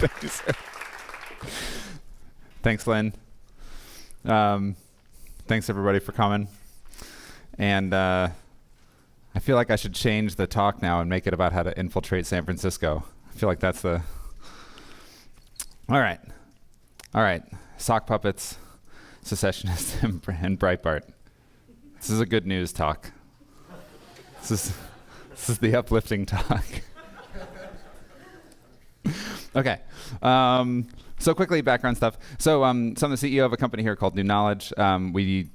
Thank you, sir. Thanks, Lynn. Thanks, everybody, for coming. And I feel like I should change the talk now and make it about how to infiltrate San Francisco. I feel like that's the... All right. Sockpuppets, Secessionists, and Breitbart. This is a good news talk. This is the uplifting talk. Okay. So quickly, background stuff. So I'm the CEO of a company here called New Knowledge. We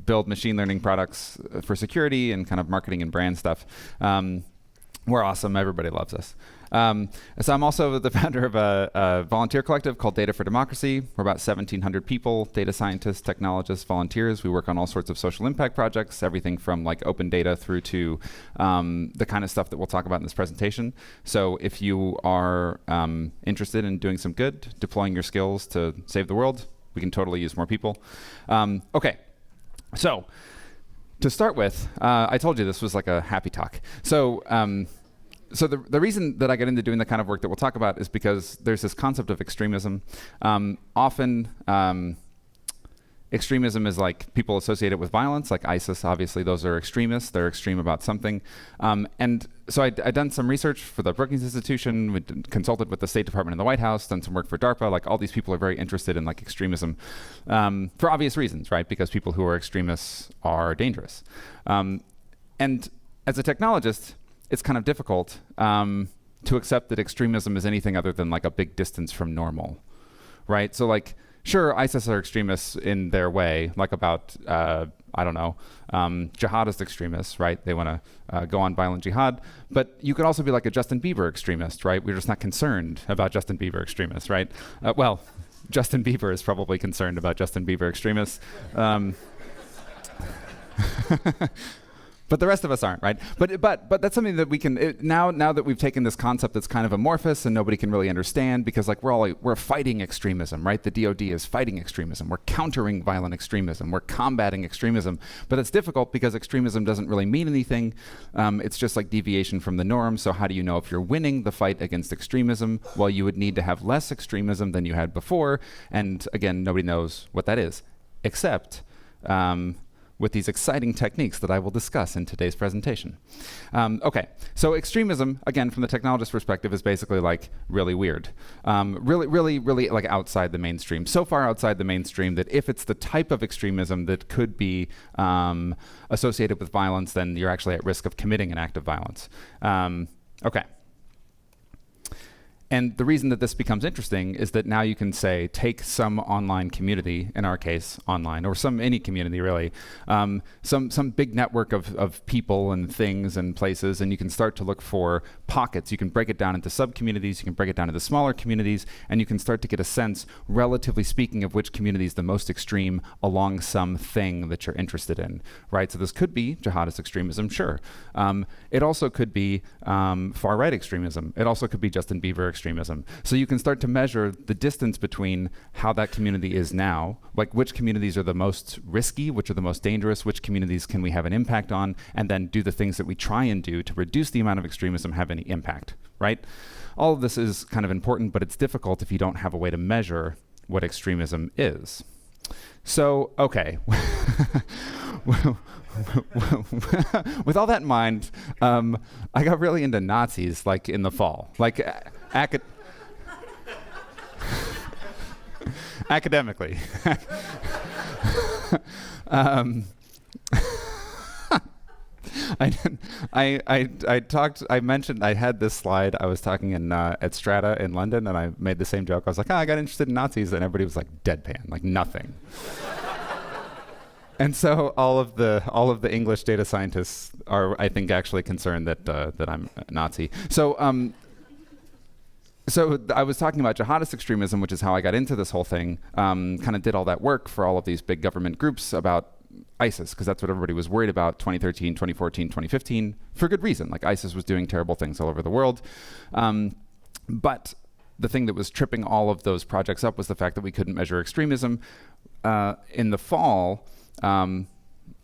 build machine learning products for security and kind of marketing and brand stuff. We're awesome. Everybody loves us. So I'm also the founder of a volunteer collective called Data for Democracy. We're about 1,700 people, data scientists, technologists, volunteers. We work on all sorts of social impact projects, everything from like open data through to the kind of stuff that we'll talk about in this presentation. So if you are interested in doing some good, deploying your skills to save the world, we can totally use more people. Okay, so to start with, I told you this was like a happy talk. So the reason that I get into doing the kind of work that we'll talk about is because there's this concept of extremism. Often, extremism is like people associate it with violence, like ISIS. Obviously, those are extremists. They're extreme about something. And so I'd done some research for the Brookings Institution. We consulted with the State Department and the White House, done some work for DARPA. Like all these people are very interested in like extremism for obvious reasons, right? Because people who are extremists are dangerous. And as a technologist, it's kind of difficult to accept that extremism is anything other than like a big distance from normal, right? So like, sure, ISIS are extremists in their way, like about, I don't know, jihadist extremists, right? They want to go on violent jihad. But you could also be like a Justin Bieber extremist, right? We're just not concerned about Justin Bieber extremists, right? Well, Justin Bieber is probably concerned about Justin Bieber extremists. But the rest of us aren't, right? But that's something that we can now that we've taken this concept that's kind of amorphous and nobody can really understand, because like we're fighting extremism, right? The DoD is fighting extremism. We're countering violent extremism. We're combating extremism. But it's difficult because extremism doesn't really mean anything. It's just like deviation from the norm. So how do you know if you're winning the fight against extremism? Well, you would need to have less extremism than you had before. And again, nobody knows what that is, except with these exciting techniques that I will discuss in today's presentation. Okay, so extremism, again, from the technologist perspective, is basically like really weird. Really like outside the mainstream. So far outside the mainstream that if it's the type of extremism that could be associated with violence, then you're actually at risk of committing an act of violence. Okay. And the reason that this becomes interesting is that now you can say, take some online community, in our case, online, or any community really, some big network of people and things and places, and you can start to look for pockets. You can break it down into sub-communities, you can break it down into smaller communities, and you can start to get a sense, relatively speaking, of which community is the most extreme along some thing that you're interested in, right? So this could be jihadist extremism, sure. It also could be far-right extremism. It also could be Justin Bieber extremism. So you can start to measure the distance between how that community is now, like which communities are the most risky, which are the most dangerous, which communities can we have an impact on, and then do the things that we try and do to reduce the amount of extremism have any impact, right? All of this is kind of important, but it's difficult if you don't have a way to measure what extremism is. So, okay. With all that in mind, I got really into Nazis like in the fall, like academically. I mentioned I had this slide. I was talking at Strata in London, and I made the same joke. I was like, I got interested in Nazis, and everybody was like deadpan, like nothing. And so all of the English data scientists are, I think, actually concerned that I'm a Nazi. So I was talking about jihadist extremism, which is how I got into this whole thing. Kind of did all that work for all of these big government groups about ISIS, because that's what everybody was worried about 2013, 2014, 2015, for good reason. Like ISIS was doing terrible things all over the world. But the thing that was tripping all of those projects up was the fact that we couldn't measure extremism. In the fall,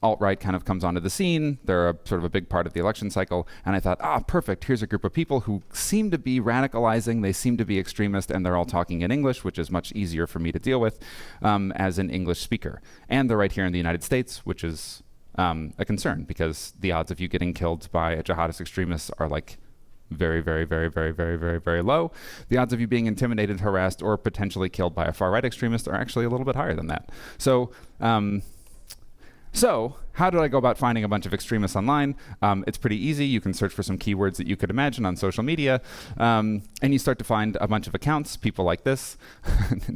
alt-right kind of comes onto the scene. They're a sort of a big part of the election cycle. And I thought, perfect. Here's a group of people who seem to be radicalizing. They seem to be extremist, and they're all talking in English, which is much easier for me to deal with as an English speaker. And they're right here in the United States, which is a concern, because the odds of you getting killed by a jihadist extremist are like very, very, very, very, very, very, very low. The odds of you being intimidated, harassed, or potentially killed by a far-right extremist are actually a little bit higher than that. So how did I go about finding a bunch of extremists online? It's pretty easy. You can search for some keywords that you could imagine on social media, and you start to find a bunch of accounts, people like this,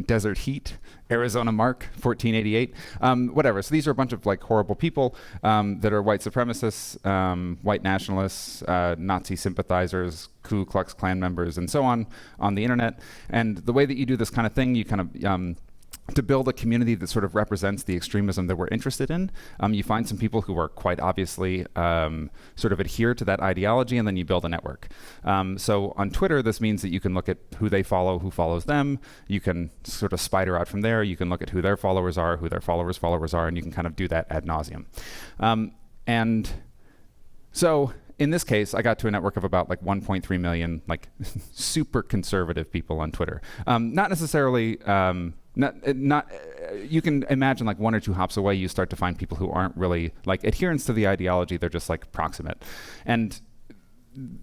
Desert Heat, Arizona Mark, 1488, whatever. So these are a bunch of like horrible people that are white supremacists, white nationalists, Nazi sympathizers, Ku Klux Klan members, and so on the internet. And the way that you do this kind of thing, you kind of to build a community that sort of represents the extremism that we're interested in, you find some people who are quite obviously sort of adhere to that ideology, and then you build a network. So on Twitter, this means that you can look at who they follow, who follows them. You can sort of spider out from there. You can look at who their followers are, who their followers' followers are, and you can kind of do that ad nauseum. And so in this case, I got to a network of about like 1.3 million, like super conservative people on Twitter. Not necessarily, you can imagine like one or two hops away, you start to find people who aren't really like adherents to the ideology. They're just like proximate. And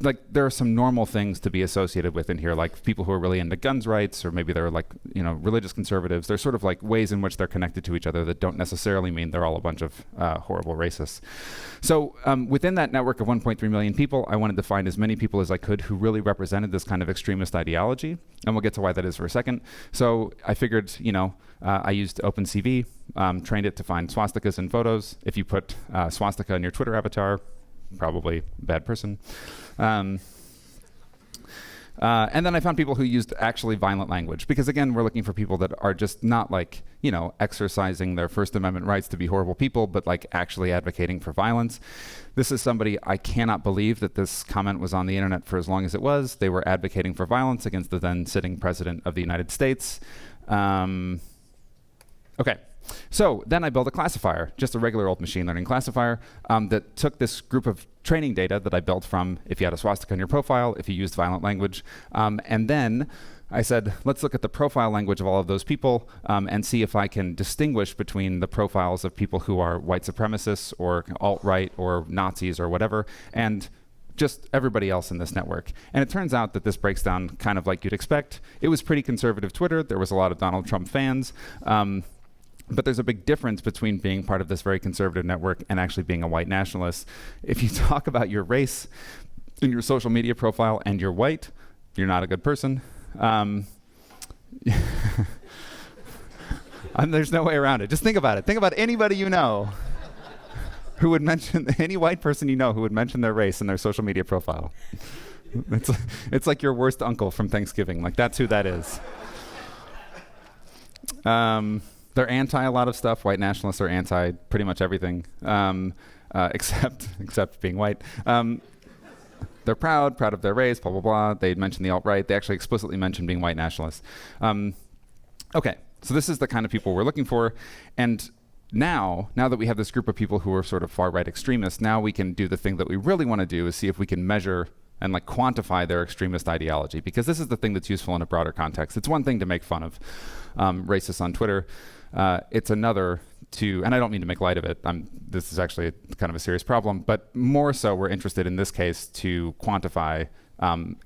like there are some normal things to be associated with in here, like people who are really into guns rights, or maybe they're like, religious conservatives. There's sort of like ways in which they're connected to each other that don't necessarily mean they're all a bunch of horrible racists. So within that network of 1.3 million people, I wanted to find as many people as I could who really represented this kind of extremist ideology. And we'll get to why that is for a second. So I figured, I used OpenCV, trained it to find swastikas in photos. If you put swastika in your Twitter avatar, probably a bad person. And then I found people who used actually violent language, because again, we're looking for people that are just not like, exercising their First Amendment rights to be horrible people, but like actually advocating for violence. This is somebody, I cannot believe that this comment was on the internet for as long as it was. They were advocating for violence against the then sitting president of the United States. Okay. So then I built a classifier, just a regular old machine learning classifier that took this group of training data that I built from if you had a swastika in your profile, if you used violent language, and then I said, let's look at the profile language of all of those people and see if I can distinguish between the profiles of people who are white supremacists or alt-right or Nazis or whatever, and just everybody else in this network. And it turns out that this breaks down kind of like you'd expect. It was pretty conservative Twitter. There was a lot of Donald Trump fans. But there's a big difference between being part of this very conservative network and actually being a white nationalist. If you talk about your race in your social media profile and you're white, you're not a good person. There's no way around it. Just think about it. Think about anybody you know who would mention, any white person you know who would mention their race in their social media profile. It's like your worst uncle from Thanksgiving. Like, that's who that is. They're anti a lot of stuff. White nationalists are anti pretty much everything, except being white. They're proud of their race, blah, blah, blah. They mentioned the alt-right. They actually explicitly mentioned being white nationalists. Okay, so this is the kind of people we're looking for. And now that we have this group of people who are sort of far-right extremists, now we can do the thing that we really want to do, is see if we can measure and like quantify their extremist ideology, because this is the thing that's useful in a broader context. It's one thing to make fun of racists on Twitter. It's another to, and I don't mean to make light of it, this is actually kind of a serious problem, but more so we're interested in this case to quantify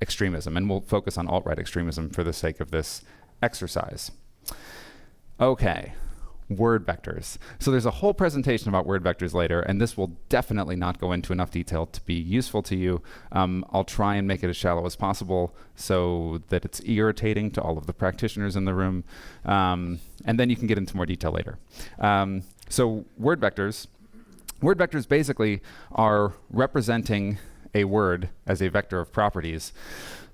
extremism, and we'll focus on alt-right extremism for the sake of this exercise. Okay. Word vectors. So there's a whole presentation about word vectors later, and this will definitely not go into enough detail to be useful to you. I'll try and make it as shallow as possible so that it's irritating to all of the practitioners in the room, and then you can get into more detail later. So word vectors basically are representing a word as a vector of properties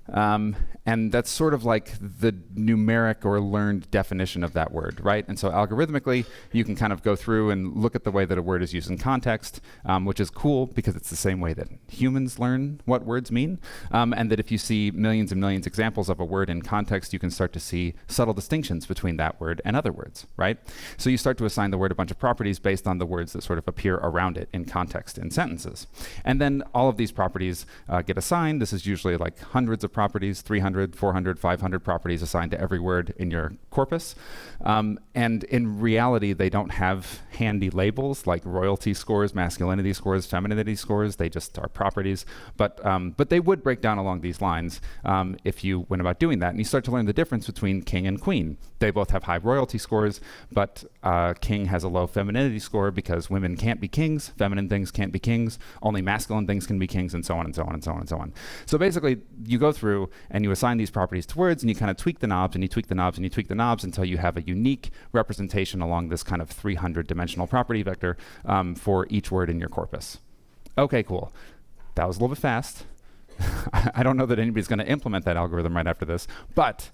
And that's sort of like the numeric or learned definition of that word, right? And so algorithmically, you can kind of go through and look at the way that a word is used in context, which is cool because it's the same way that humans learn what words mean. And that if you see millions and millions of examples of a word in context, you can start to see subtle distinctions between that word and other words, right? So you start to assign the word a bunch of properties based on the words that sort of appear around it in context in sentences. And then all of these properties get assigned. This is usually like hundreds of properties, 300, 400, 500 properties assigned to every word in your corpus. And in reality, they don't have handy labels like royalty scores, masculinity scores, femininity scores. They just are properties. But they would break down along these lines if you went about doing that. And you start to learn the difference between king and queen. They both have high royalty scores, but king has a low femininity score because women can't be kings, feminine things can't be kings, only masculine things can be kings, and so on and so on and so on and so on. So basically, you go through and you assign these properties to words, and you kind of tweak the knobs, and you tweak the knobs, and you tweak the knobs until you have a unique representation along this kind of 300-dimensional property vector for each word in your corpus. Okay, cool. That was a little bit fast. I don't know that anybody's going to implement that algorithm right after this, but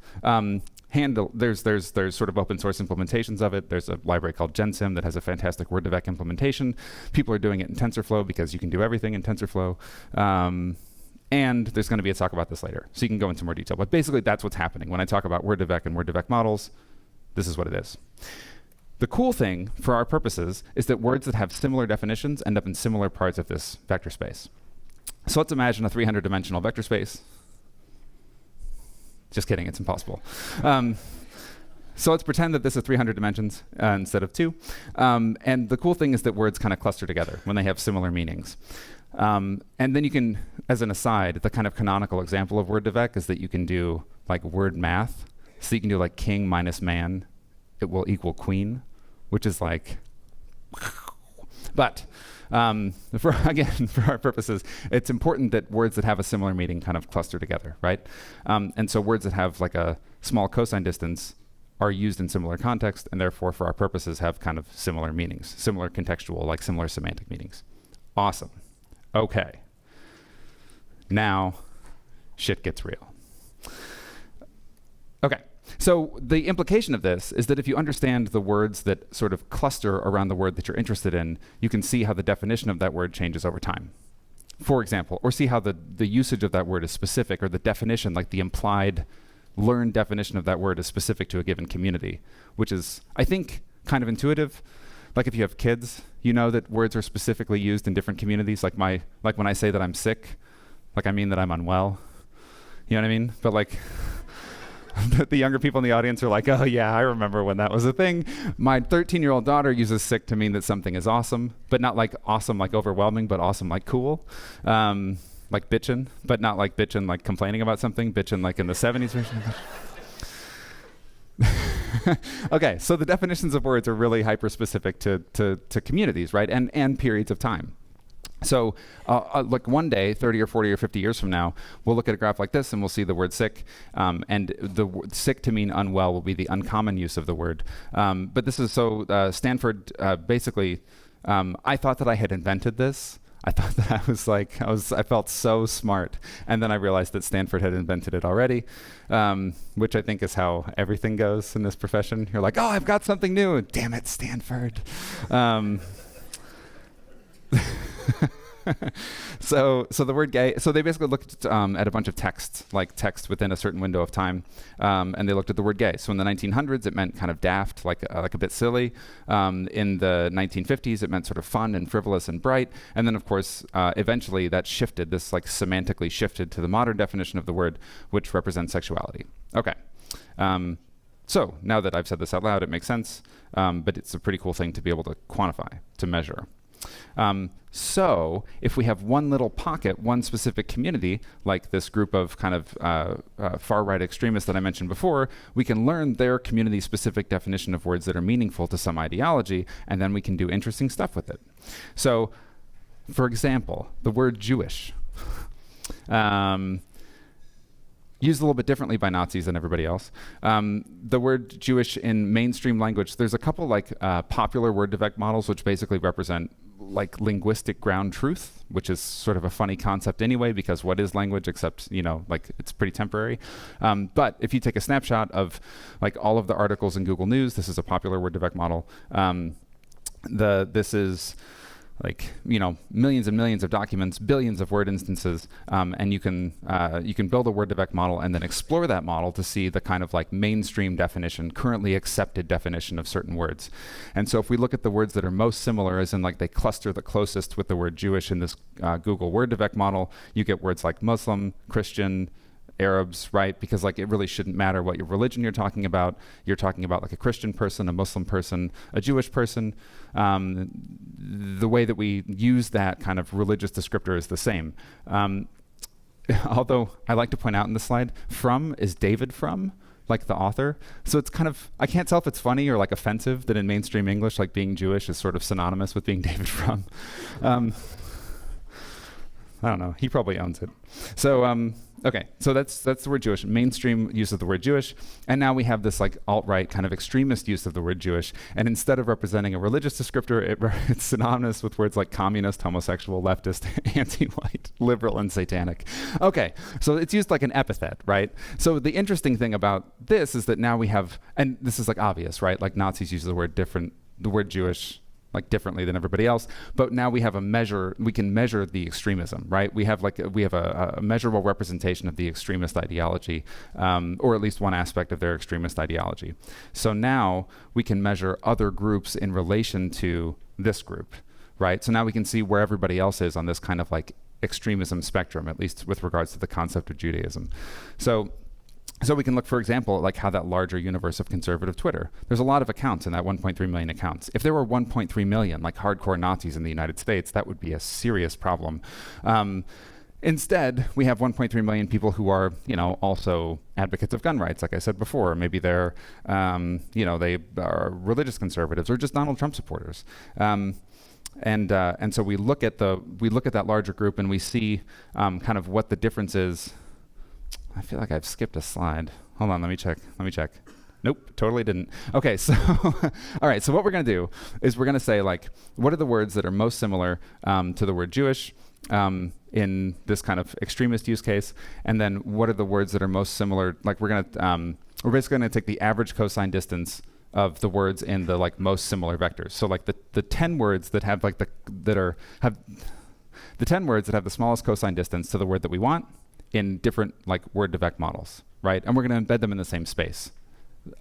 there's sort of open source implementations of it. There's a library called GenSim that has a fantastic Word2Vec implementation. People are doing it in TensorFlow because you can do everything in TensorFlow. And there's going to be a talk about this later, so you can go into more detail. But basically, that's what's happening. When I talk about Word2Vec and Word2Vec models, this is what it is. The cool thing, for our purposes, is that words that have similar definitions end up in similar parts of this vector space. So let's imagine a 300-dimensional vector space. Just kidding, it's impossible. So let's pretend that this is 300 dimensions instead of 2. And the cool thing is that words kind of cluster together when they have similar meanings. And then you can, as an aside, the kind of canonical example of Word2Vec is that you can do like word math. So you can do like king minus man, it will equal queen, which is like, but for our purposes, it's important that words that have a similar meaning kind of cluster together, right? And so words that have like a small cosine distance are used in similar context, and therefore for our purposes have kind of similar meanings, similar contextual, like similar semantic meanings. Awesome. Okay. Now, shit gets real. Okay. So the implication of this is that if you understand the words that sort of cluster around the word that you're interested in, you can see how the definition of that word changes over time. For example, or see how the usage of that word is specific, or the definition, like the implied learned definition of that word is specific to a given community, which is, I think, kind of intuitive. Like if you have kids, you know that words are specifically used in different communities. Like when I say that I'm sick, like I mean that I'm unwell. You know what I mean? But like the younger people in the audience are like, oh yeah, I remember when that was a thing. My 13-year-old daughter uses sick to mean that something is awesome, but not like awesome like overwhelming, but awesome like cool. Like bitchin', but not like bitchin' like complaining about something, bitchin' like in the 70s version of that. Okay, so the definitions of words are really hyper-specific to communities, right? And periods of time. So like one day, 30 or 40 or 50 years from now, we'll look at a graph like this and we'll see the word sick. And the sick to mean unwell will be the uncommon use of the word. But this is so Stanford basically, I thought that I had invented this. I thought that I felt so smart. And then I realized that Stanford had invented it already, which I think is how everything goes in this profession. You're like, oh, I've got something new. Damn it, Stanford. So the word gay, so they basically looked at a bunch of texts, like text within a certain window of time, and they looked at the word gay. So in the 1900s, it meant kind of daft, like a bit silly. In the 1950s, it meant sort of fun and frivolous and bright. And then, of course, eventually that shifted, this like semantically shifted to the modern definition of the word, which represents sexuality. Okay. So now that I've said this out loud, it makes sense, but it's a pretty cool thing to be able to quantify, to measure. So if we have one little pocket, one specific community, like this group of kind of far-right extremists that I mentioned before, we can learn their community-specific definition of words that are meaningful to some ideology, and then we can do interesting stuff with it. So, for example, the word Jewish. Used a little bit differently by Nazis than everybody else. The word Jewish in mainstream language, there's a couple like popular Word2Vec models which basically represent like linguistic ground truth, which is sort of a funny concept anyway, because what is language except, like it's pretty temporary. But if you take a snapshot of like all of the articles in Google News, this is a popular Word2Vec model. This is like millions and millions of documents, billions of word instances, and you can build a Word2Vec model and then explore that model to see the kind of like mainstream definition, currently accepted definition of certain words. And so if we look at the words that are most similar, as in like they cluster the closest with the word Jewish in this Google Word2Vec model, you get words like Muslim, Christian, Arabs, right? Because like it really shouldn't matter what your religion you're talking about. You're talking about like a Christian person, a Muslim person, a Jewish person. The way that we use that kind of religious descriptor is the same. Although I like to point out in this slide, from is David from, like the author. So it's kind of, I can't tell if it's funny or like offensive that in mainstream English, like being Jewish is sort of synonymous with being David from. I don't know. He probably owns it. So, okay. So that's the word Jewish. Mainstream use of the word Jewish. And now we have this like alt-right kind of extremist use of the word Jewish. And instead of representing a religious descriptor, it's synonymous with words like communist, homosexual, leftist, anti-white, liberal, and satanic. Okay. So it's used like an epithet, right? So the interesting thing about this is that now we have, and this is like obvious, right? Like Nazis use the word Jewish like differently than everybody else, but now we have a measure, we can measure the extremism, right? We have a measurable representation of the extremist ideology, or at least one aspect of their extremist ideology. So now we can measure other groups in relation to this group, right? So now we can see where everybody else is on this kind of like extremism spectrum, at least with regards to the concept of Judaism. So we can look, for example, at like how that larger universe of conservative Twitter. There's a lot of accounts in that 1.3 million accounts. If there were 1.3 million like hardcore Nazis in the United States, that would be a serious problem. Instead, we have 1.3 million people who are, also advocates of gun rights, like I said before. Maybe they're, they are religious conservatives or just Donald Trump supporters. And so we look at that larger group and we see kind of what the difference is. I feel like I've skipped a slide. Hold on, let me check. Nope, totally didn't. Okay, so, all right, so what we're gonna do is we're gonna say like, what are the words that are most similar to the word Jewish in this kind of extremist use case? And then what are the words that are most similar? Like we're basically gonna take the average cosine distance of the words in the like most similar vectors. So like the 10 words that have like the 10 words that have the smallest cosine distance to the word that we want in different like Word2Vec models, right? And we're going to embed them in the same space.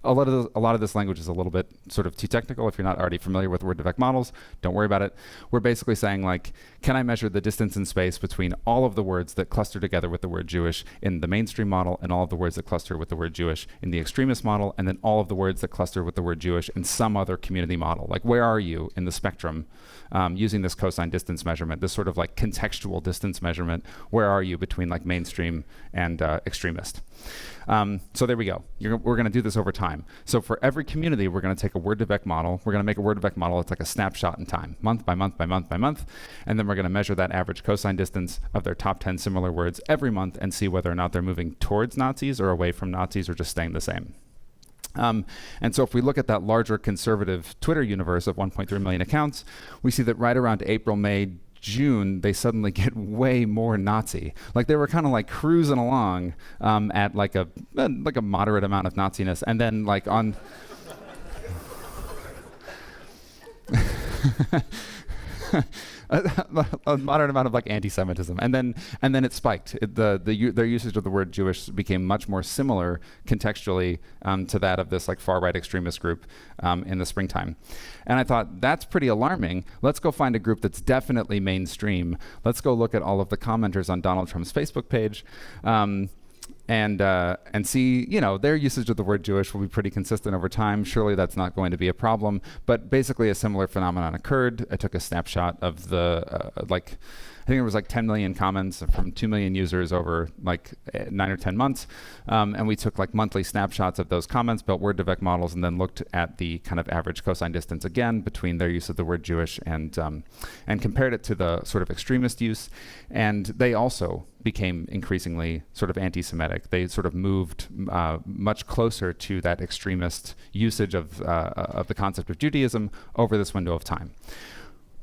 A lot of this language is a little bit sort of too technical. If you're not already familiar with Word2Vec models, don't worry about it. We're basically saying like, can I measure the distance in space between all of the words that cluster together with the word Jewish in the mainstream model and all of the words that cluster with the word Jewish in the extremist model, and then all of the words that cluster with the word Jewish in some other community model? Like, where are you in the spectrum using this cosine distance measurement, this sort of like contextual distance measurement? Where are you between like mainstream and extremist? So there we go. We're going to do this over time. So for every community, we're going to take a Word2Vec model. We're going to make a Word2Vec model. It's like a snapshot in time, month by month by month by month. And then we're going to measure that average cosine distance of their top 10 similar words every month and see whether or not they're moving towards Nazis or away from Nazis or just staying the same. And so if we look at that larger conservative Twitter universe of 1.3 million accounts, we see that right around April, May, June, they suddenly get way more Nazi. Like they were kind of like cruising along at like a moderate amount of Naziness, and then like on a moderate amount of like anti-Semitism, and then it spiked. Their usage of the word Jewish became much more similar contextually to that of this like far-right extremist group in the springtime. And I thought, that's pretty alarming. Let's go find a group that's definitely mainstream. Let's go look at all of the commenters on Donald Trump's Facebook page. And see, their usage of the word Jewish will be pretty consistent over time. Surely that's not going to be a problem. But basically a similar phenomenon occurred. I took a snapshot of the, I think it was like 10 million comments from 2 million users over like 9 or 10 months. And we took like monthly snapshots of those comments, built Word2Vec models, and then looked at the kind of average cosine distance again between their use of the word Jewish and compared it to the sort of extremist use. And they also became increasingly sort of anti-Semitic. They sort of moved much closer to that extremist usage of the concept of Judaism over this window of time,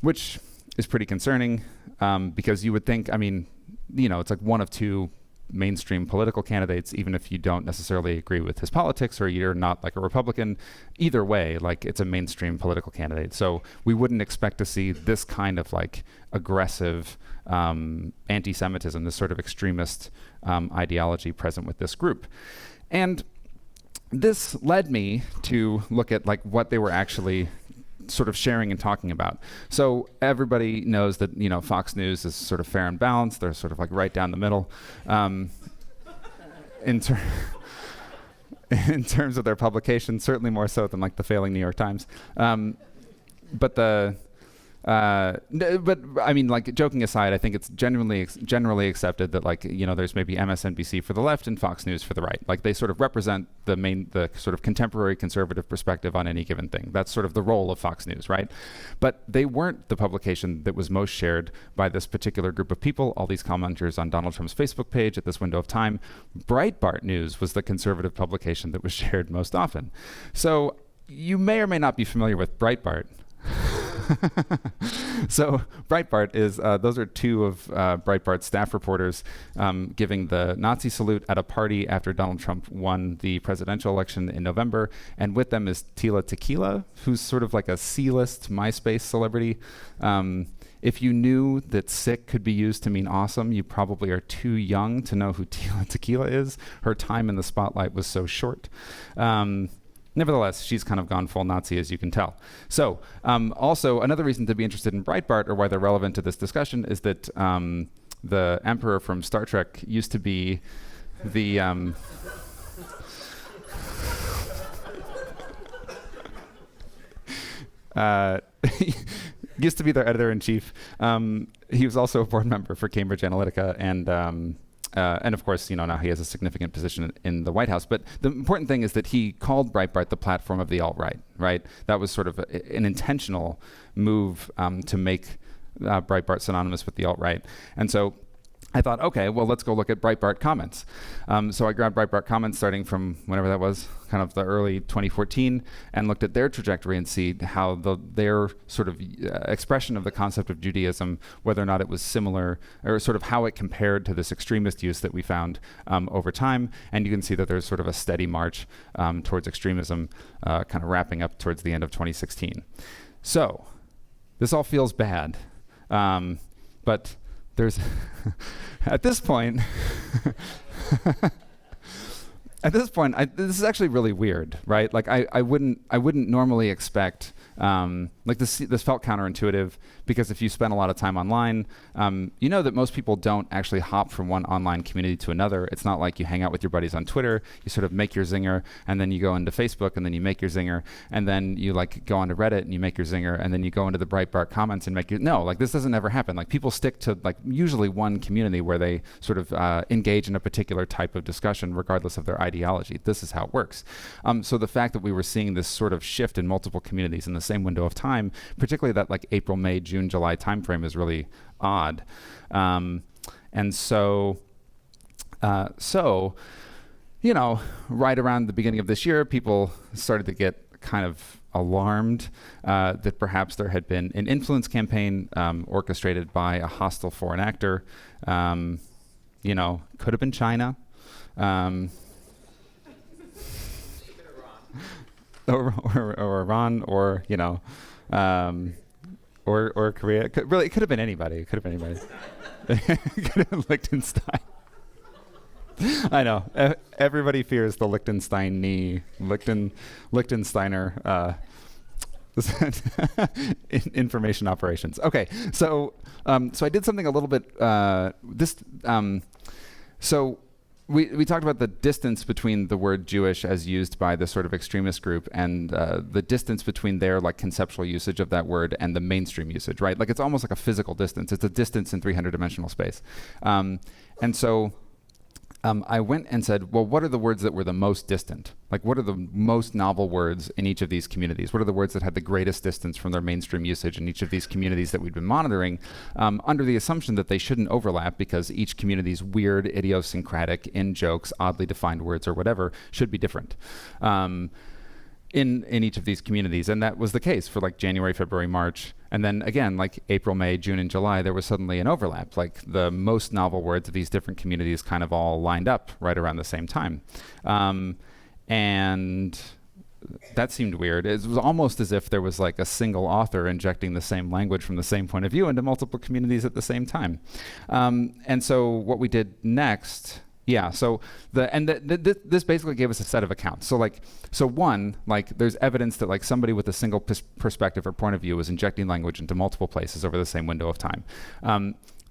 which is pretty concerning because you would think, I mean, it's like one of two mainstream political candidates, even if you don't necessarily agree with his politics or you're not like a Republican. Either way, like it's a mainstream political candidate. So we wouldn't expect to see this kind of like aggressive anti-Semitism, this sort of extremist ideology present with this group. And this led me to look at like what they were actually sort of sharing and talking about. So everybody knows that, Fox News is sort of fair and balanced. They're sort of like right down the middle. In terms of their publications, certainly more so than like the failing New York Times. But I mean, like joking aside, I think it's generally accepted that like, there's maybe MSNBC for the left and Fox News for the right. Like they sort of represent the sort of contemporary conservative perspective on any given thing. That's sort of the role of Fox News, right? But they weren't the publication that was most shared by this particular group of people, all these commenters on Donald Trump's Facebook page at this window of time. Breitbart News was the conservative publication that was shared most often. So you may or may not be familiar with Breitbart. So Breitbart is, those are two of Breitbart's staff reporters giving the Nazi salute at a party after Donald Trump won the presidential election in November. And with them is Tila Tequila, who's sort of like a C-list MySpace celebrity. If you knew that sick could be used to mean awesome, you probably are too young to know who Tila Tequila is. Her time in the spotlight was so short. Nevertheless, she's kind of gone full Nazi, as you can tell. So also, another reason to be interested in Breitbart, or why they're relevant to this discussion, is that the Emperor from Star Trek used to be the... used to be their editor-in-chief. He was also a board member for Cambridge Analytica, and of course, now he has a significant position in the White House. But the important thing is that he called Breitbart the platform of the alt-right, right? That was sort of an intentional move to make Breitbart synonymous with the alt-right. And so I thought, okay, well, let's go look at Breitbart comments. So I grabbed Breitbart comments starting from whenever that was, kind of the early 2014, and looked at their trajectory and see how their sort of expression of the concept of Judaism, whether or not it was similar, or sort of how it compared to this extremist use that we found over time. And you can see that there's sort of a steady march towards extremism, kind of wrapping up towards the end of 2016. So this all feels bad, but there's at this point this is actually really weird, right? Like I wouldn't normally expect like this felt counterintuitive, because if you spend a lot of time online, you know that most people don't actually hop from one online community to another. It's not like you hang out with your buddies on Twitter, you sort of make your zinger, and then you go into Facebook, and then you make your zinger, and then you like go onto Reddit and you make your zinger, and then you go into the Breitbart comments and make your... No, like this doesn't ever happen. Like people stick to like usually one community where they sort of engage in a particular type of discussion regardless of their ideology. This is how it works. So the fact that we were seeing this sort of shift in multiple communities in the same window of time, particularly that like April, May, June, July timeframe, is really odd. And so, right around the beginning of this year, people started to get kind of alarmed that perhaps there had been an influence campaign orchestrated by a hostile foreign actor. Could have been China. Or Iran, or or Korea. It could have been anybody. It could have been anybody. It could have been Liechtenstein. I know. Everybody fears the Liechtensteiner. Information operations. Okay, so I did something a little bit. So we talked about the distance between the word Jewish as used by this sort of extremist group, and the distance between their like conceptual usage of that word and the mainstream usage, right? Like it's almost like a physical distance. It's a distance in 300-dimensional space. And so I went and said, well, what are the words that were the most distant? Like, what are the most novel words in each of these communities? What are the words that had the greatest distance from their mainstream usage in each of these communities that we'd been monitoring, under the assumption that they shouldn't overlap because each community's weird, idiosyncratic, in-jokes, oddly defined words or whatever should be different. in each of these communities. And that was the case for like January, February, March. And then again, like April, May, June, and July, there was suddenly an overlap. Like the most novel words of these different communities kind of all lined up right around the same time. And that seemed weird. It was almost as if there was like a single author injecting the same language from the same point of view into multiple communities at the same time. And so what we did next, this basically gave us a set of accounts. So one, like there's evidence that like somebody with a single perspective or point of view was injecting language into multiple places over the same window of time.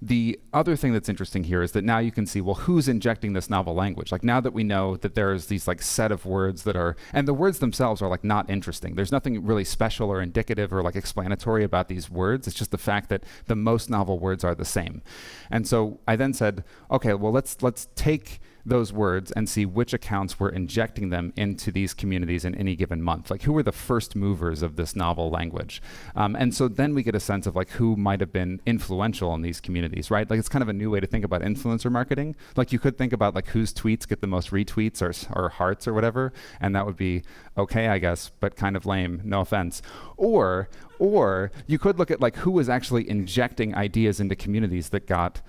The other thing that's interesting here is that now you can see, well, who's injecting this novel language? Like now that we know that there's these like set of words that are, and the words themselves are like not interesting. There's nothing really special or indicative or like explanatory about these words. It's just the fact that the most novel words are the same. And so I then said, okay, well, let's take those words and see which accounts were injecting them into these communities in any given month. Like who were the first movers of this novel language? And so then we get a sense of like who might have been influential in these communities, right? Like it's kind of a new way to think about influencer marketing. Like you could think about like whose tweets get the most retweets or hearts or whatever, and that would be okay, I guess, but kind of lame, no offense. Or you could look at like who was actually injecting ideas into communities that got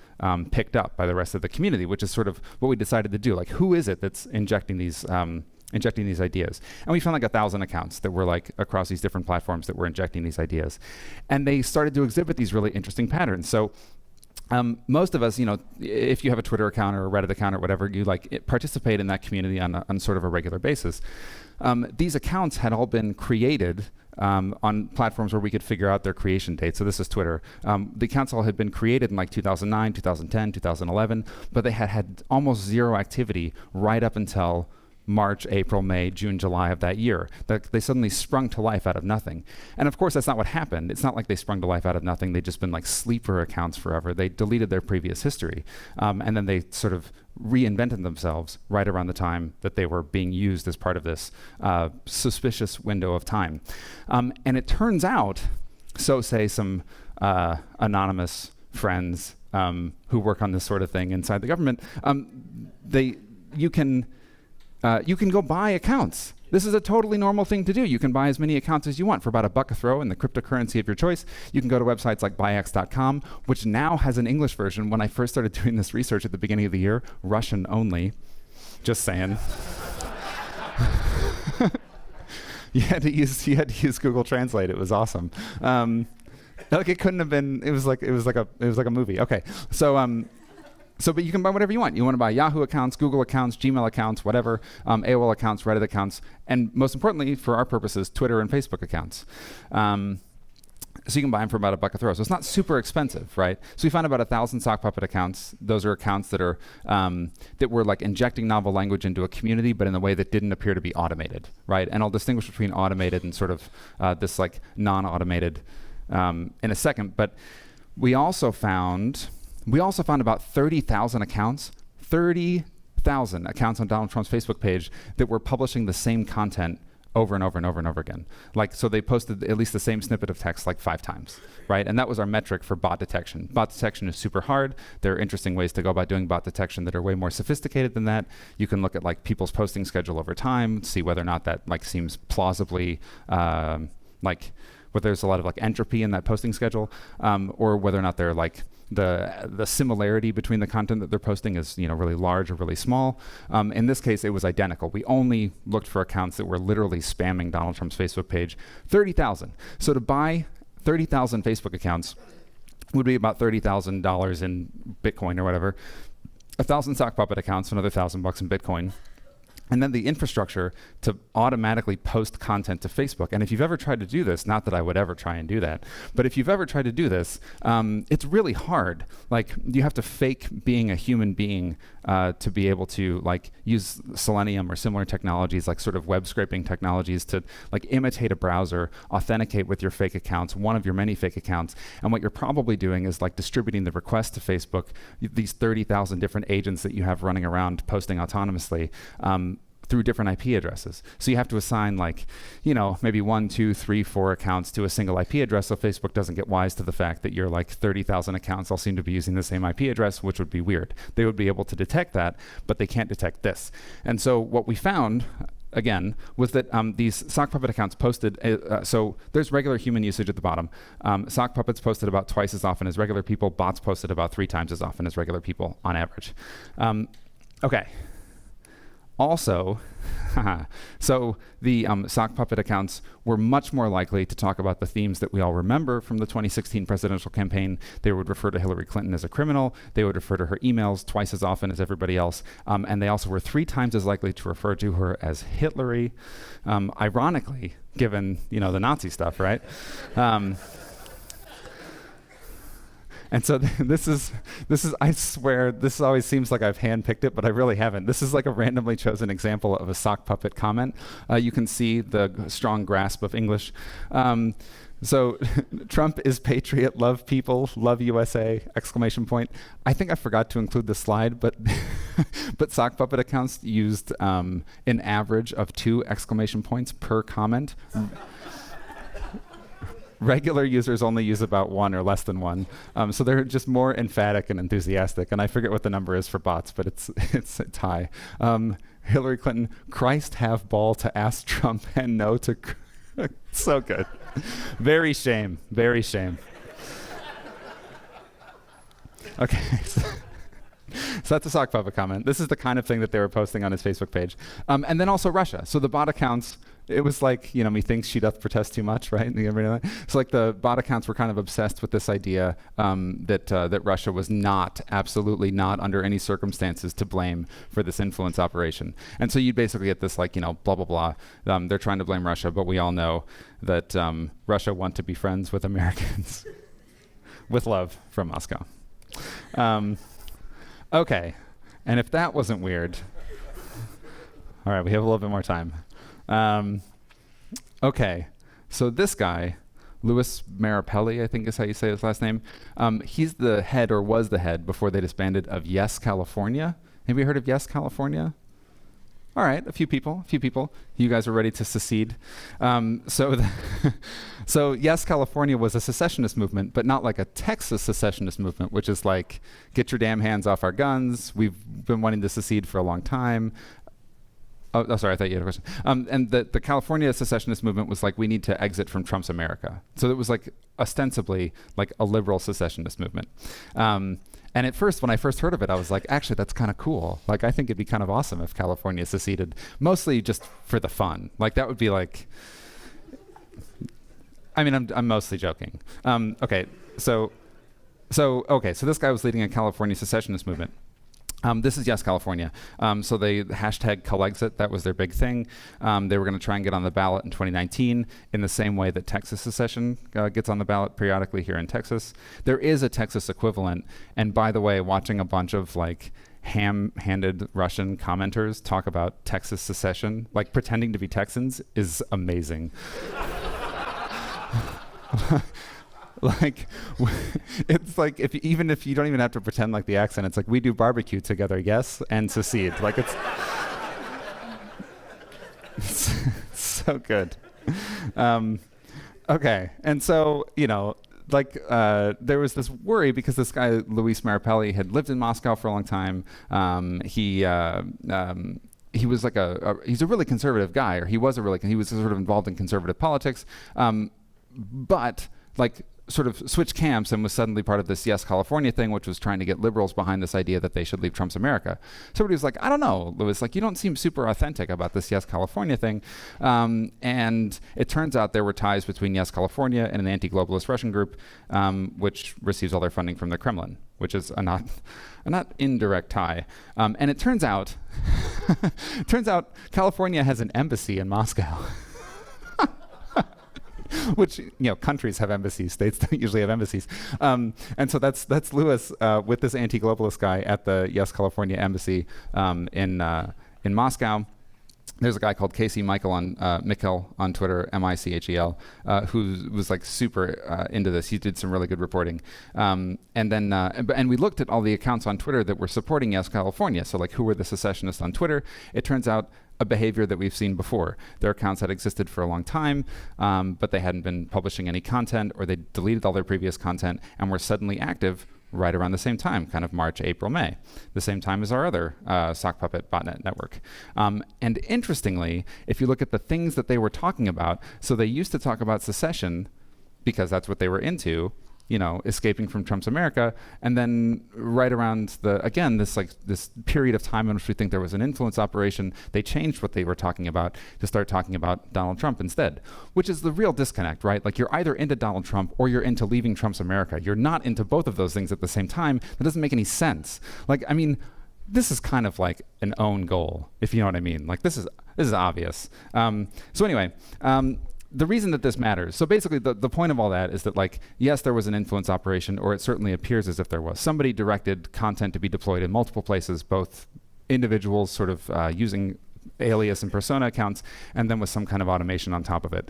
picked up by the rest of the community, which is sort of what we decided to do. Like who is it that's injecting these ideas? And we found like 1,000 accounts that were like across these different platforms that were injecting these ideas. And they started to exhibit these really interesting patterns. So most of us, if you have a Twitter account or a Reddit account or whatever, you participate in that community on sort of a regular basis. These accounts had all been created on platforms where we could figure out their creation date. So this is Twitter. The accounts all had been created in like 2009, 2010, 2011, but they had almost zero activity right up until March, April, May, June, July of that year. They suddenly sprung to life out of nothing. And of course, that's not what happened. It's not like they sprung to life out of nothing. They'd just been like sleeper accounts forever. They deleted their previous history. And then they sort of reinvented themselves right around the time that they were being used as part of this suspicious window of time. And it turns out, so say some anonymous friends who work on this sort of thing inside the government, you can go buy accounts. This is a totally normal thing to do. You can buy as many accounts as you want for about $1 a throw in the cryptocurrency of your choice. You can go to websites like buyx.com, which now has an English version. When I first started doing this research at the beginning of the year, Russian only. Just saying. You had to use Google Translate. It was awesome. Like it couldn't have been. It was like a movie. Okay, but you can buy whatever you want. You want to buy Yahoo accounts, Google accounts, Gmail accounts, whatever, AOL accounts, Reddit accounts, and most importantly, for our purposes, Twitter and Facebook accounts. So you can buy them for about $1 a throw. So it's not super expensive, right? So we found about 1,000 Sockpuppet accounts. Those are accounts that are that were like injecting novel language into a community, but in a way that didn't appear to be automated, right? And I'll distinguish between automated and sort of this like non-automated in a second. But we also found about 30,000 accounts, 30,000 accounts on Donald Trump's Facebook page that were publishing the same content over and over and over and over again. Like, so they posted at least the same snippet of text like 5 times, right? And that was our metric for bot detection. Bot detection is super hard. There are interesting ways to go about doing bot detection that are way more sophisticated than that. You can look at like people's posting schedule over time, see whether or not that like seems plausibly like whether there's a lot of like entropy in that posting schedule, or whether or not they're like the similarity between the content that they're posting is really large or really small. In this case, it was identical. We only looked for accounts that were literally spamming Donald Trump's Facebook page. 30,000. So to buy 30,000 Facebook accounts would be about $30,000 in Bitcoin or whatever. 1,000 Sockpuppet accounts, another $1,000 in Bitcoin. And then the infrastructure to automatically post content to Facebook. And if you've ever tried to do this, not that I would ever try and do that, but if you've ever tried to do this, it's really hard. Like, you have to fake being a human being to be able to like use Selenium or similar technologies, like sort of web scraping technologies, to like imitate a browser, authenticate with your fake accounts, one of your many fake accounts. And what you're probably doing is like distributing the request to Facebook, these 30,000 different agents that you have running around posting autonomously, through different IP addresses. So you have to assign like, maybe 1, 2, 3, 4 accounts to a single IP address, so Facebook doesn't get wise to the fact that you're like 30,000 accounts all seem to be using the same IP address, which would be weird. They would be able to detect that, but they can't detect this. And so what we found again, was that these sock puppet accounts posted, so there's regular human usage at the bottom. Sock puppets posted about twice as often as regular people. Bots posted about 3 times as often as regular people on average. Okay. Also, so the sock puppet accounts were much more likely to talk about the themes that we all remember from the 2016 presidential campaign. They would refer to Hillary Clinton as a criminal. They would refer to her emails twice as often as everybody else. And they also were 3 times as likely to refer to her as Hitlery. Ironically, given, the Nazi stuff, right? And so this is, I swear, this always seems like I've handpicked it, but I really haven't. This is like a randomly chosen example of a sock puppet comment. You can see the strong grasp of English. So Trump is patriot, love people, love USA, exclamation point. I think I forgot to include the slide, but but sock puppet accounts used an average of 2 exclamation points per comment. Regular users only use about 1 or less than 1. So they're just more emphatic and enthusiastic. And I forget what the number is for bots, but it's high. Hillary Clinton, Christ have ball to ask Trump and no to... So good. Very shame. Very shame. Okay. So that's a sock puppet comment. This is the kind of thing that they were posting on his Facebook page. And then also Russia. So the bot accounts, it was like, methinks she doth protest too much, right? So like the bot accounts were kind of obsessed with this idea that Russia was absolutely not under any circumstances to blame for this influence operation. And so you'd basically get this like, blah, blah, blah. They're trying to blame Russia, but we all know that Russia want to be friends with Americans. With love from Moscow. Okay, and if that wasn't weird, all right, we have a little bit more time. Okay, so this guy, Louis Marapelli, I think is how you say his last name, he's the head, or was the head, before they disbanded, of Yes California. Have you heard of Yes California? All right, a few people. You guys are ready to secede. So Yes California was a secessionist movement, but not like a Texas secessionist movement, which is like, get your damn hands off our guns. We've been wanting to secede for a long time. Oh, sorry, I thought you had a question. And the California secessionist movement was like, we need to exit from Trump's America. So it was like ostensibly like a liberal secessionist movement. And at first, when I first heard of it, I was like, actually, that's kind of cool. Like, I think it'd be kind of awesome if California seceded, mostly just for the fun. Like, that would be like, I mean, I'm mostly joking. Okay, so this guy was leading a California secessionist movement. This is Yes California. So they hashtag Calexit, that was their big thing. They were going to try and get on the ballot in 2019 in the same way that Texas secession gets on the ballot periodically here in Texas. There is a Texas equivalent. And by the way, watching a bunch of like ham-handed Russian commenters talk about Texas secession, like pretending to be Texans, is amazing. Like, it's like, even if you don't even have to pretend like the accent, it's like, we do barbecue together, yes, and secede. Like, it's so good. Okay, and so, there was this worry because this guy, Luis Marapelli, had lived in Moscow for a long time. He was like he's a really conservative guy, or he was sort of involved in conservative politics, but like sort of switched camps and was suddenly part of this Yes California thing, which was trying to get liberals behind this idea that they should leave Trump's America. Somebody was like, I don't know, Louis, like, you don't seem super authentic about this Yes California thing. And it turns out there were ties between Yes California and an anti-globalist Russian group, which receives all their funding from the Kremlin, which is a not indirect tie. And it turns out California has an embassy in Moscow. Which, countries have embassies, states don't usually have embassies. And so that's Louis with this anti-globalist guy at the Yes California embassy in Moscow. There's a guy called Casey Michael on Twitter, Michel, who was like super into this. He did some really good reporting. And we looked at all the accounts on Twitter that were supporting Yes California. So like, who were the secessionists on Twitter? It turns out a behavior that we've seen before. Their accounts had existed for a long time, but they hadn't been publishing any content, or they deleted all their previous content and were suddenly active right around the same time, kind of March, April, May, the same time as our other Sockpuppet botnet network. And interestingly, if you look at the things that they were talking about, so they used to talk about secession because that's what they were into, escaping from Trump's America. And then right around this period of time in which we think there was an influence operation, they changed what they were talking about to start talking about Donald Trump instead, which is the real disconnect, right? Like, you're either into Donald Trump or you're into leaving Trump's America. You're not into both of those things at the same time. That doesn't make any sense. Like, I mean, this is kind of like an own goal, if you know what I mean. Like, this is obvious. So anyway, the reason that this matters, so basically the point of all that is that, like, yes, there was an influence operation, or it certainly appears as if there was. Somebody directed content to be deployed in multiple places, both individuals sort of using alias and persona accounts, and then with some kind of automation on top of it.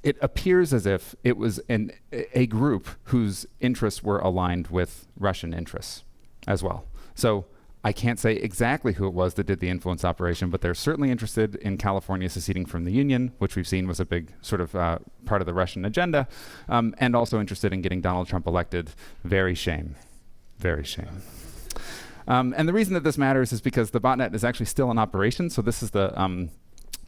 It appears as if it was a group whose interests were aligned with Russian interests as well. So I can't say exactly who it was that did the influence operation, but they're certainly interested in California seceding from the Union, which we've seen was a big sort of part of the Russian agenda, and also interested in getting Donald Trump elected. Very shame. Very shame. And the reason that this matters is because the botnet is actually still in operation. So this is the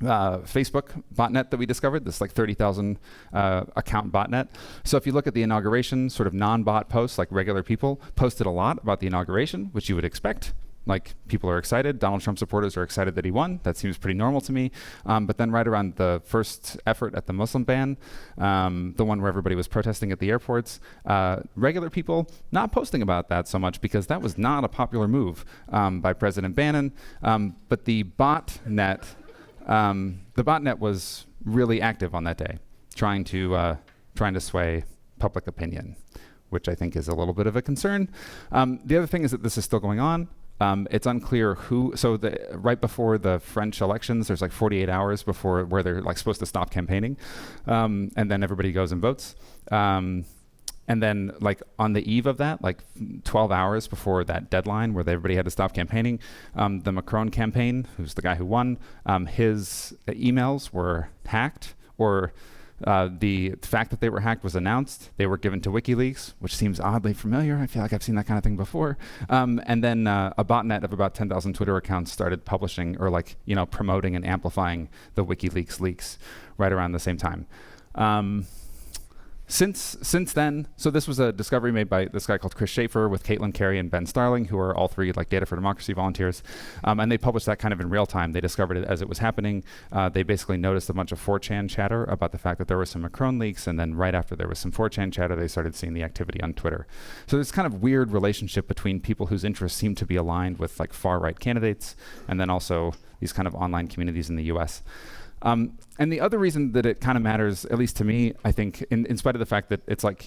Facebook botnet that we discovered, this like 30,000 account botnet. So if you look at the inauguration, sort of non-bot posts, like regular people posted a lot about the inauguration, which you would expect. Like, people are excited. Donald Trump supporters are excited that he won. That seems pretty normal to me. But then right around the first effort at the Muslim ban, the one where everybody was protesting at the airports, regular people not posting about that so much because that was not a popular move by President Bannon. But the botnet was really active on that day, trying to sway public opinion, which I think is a little bit of a concern. The other thing is that this is still going on. It's unclear who. So right before the French elections, there's like 48 hours before where they're like supposed to stop campaigning, and then everybody goes and votes. And then, like, on the eve of that, like 12 hours before that deadline where everybody had to stop campaigning, the Macron campaign, who's the guy who won, his emails were hacked, or the fact that they were hacked was announced. They were given to WikiLeaks, which seems oddly familiar. I feel like I've seen that kind of thing before. And then a botnet of about 10,000 Twitter accounts started publishing or promoting and amplifying the WikiLeaks leaks right around the same time. Since then, so this was a discovery made by this guy called Chris Schaefer with Caitlin Carey and Ben Starling, who are all three like Data for Democracy volunteers. And they published that kind of in real time. They discovered it as it was happening. They basically noticed a bunch of 4chan chatter about the fact that there were some Macron leaks. And then right after there was some 4chan chatter, they started seeing the activity on Twitter. So there's kind of weird relationship between people whose interests seem to be aligned with like far-right candidates, and then also these kind of online communities in the US. And the other reason that it kind of matters, at least to me, I think, in spite of the fact that it's like,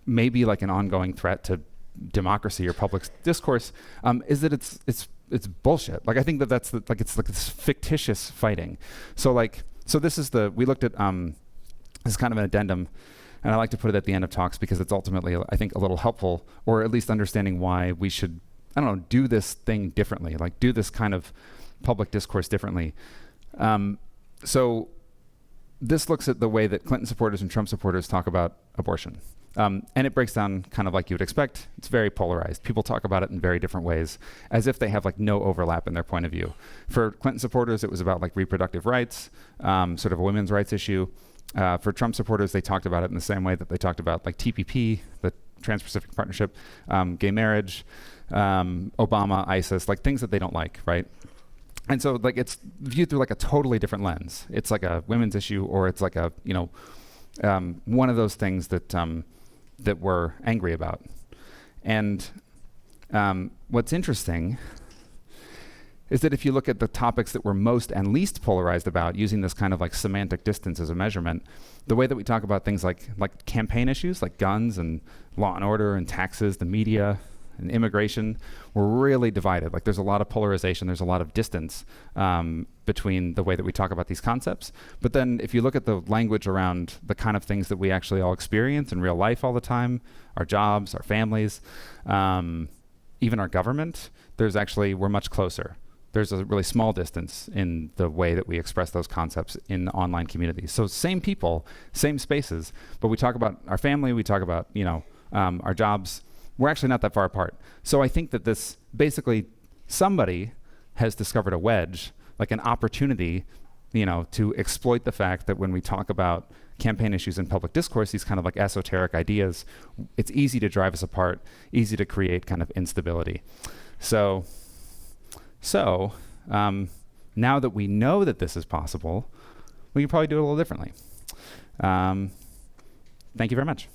maybe like an ongoing threat to democracy or public discourse, is that it's bullshit. Like, I think that's it's like this fictitious fighting. So this is we looked at, this is kind of an addendum, and I like to put it at the end of talks because it's ultimately, I think, a little helpful, or at least understanding why we should, do this thing differently, like do this kind of public discourse differently. So this looks at the way that Clinton supporters and Trump supporters talk about abortion. And it breaks down kind of like you would expect. It's very polarized. People talk about it in very different ways, as if they have like no overlap in their point of view. For Clinton supporters, it was about like reproductive rights, sort of a women's rights issue. For Trump supporters, they talked about it in the same way that they talked about like TPP, the Trans-Pacific Partnership, gay marriage, Obama, ISIS, like things that they don't like, right? And so like it's viewed through like a totally different lens. It's like a women's issue, or it's like a, one of those things that that we're angry about. And what's interesting is that if you look at the topics that we're most and least polarized about, using this kind of like semantic distance as a measurement, the way that we talk about things like campaign issues, like guns and law and order and taxes, the media, and immigration, we're really divided. Like, there's a lot of polarization, there's a lot of distance between the way that we talk about these concepts. But then if you look at the language around the kind of things that we actually all experience in real life all the time, our jobs, our families, even our government, we're much closer. There's a really small distance in the way that we express those concepts in online communities. So same people, same spaces, but we talk about our family, we talk about, our jobs, we're actually not that far apart. So I think that this basically somebody has discovered a wedge, like an opportunity, to exploit the fact that when we talk about campaign issues in public discourse, these kind of like esoteric ideas, it's easy to drive us apart, easy to create kind of instability. So now that we know that this is possible, we can probably do it a little differently. Thank you very much.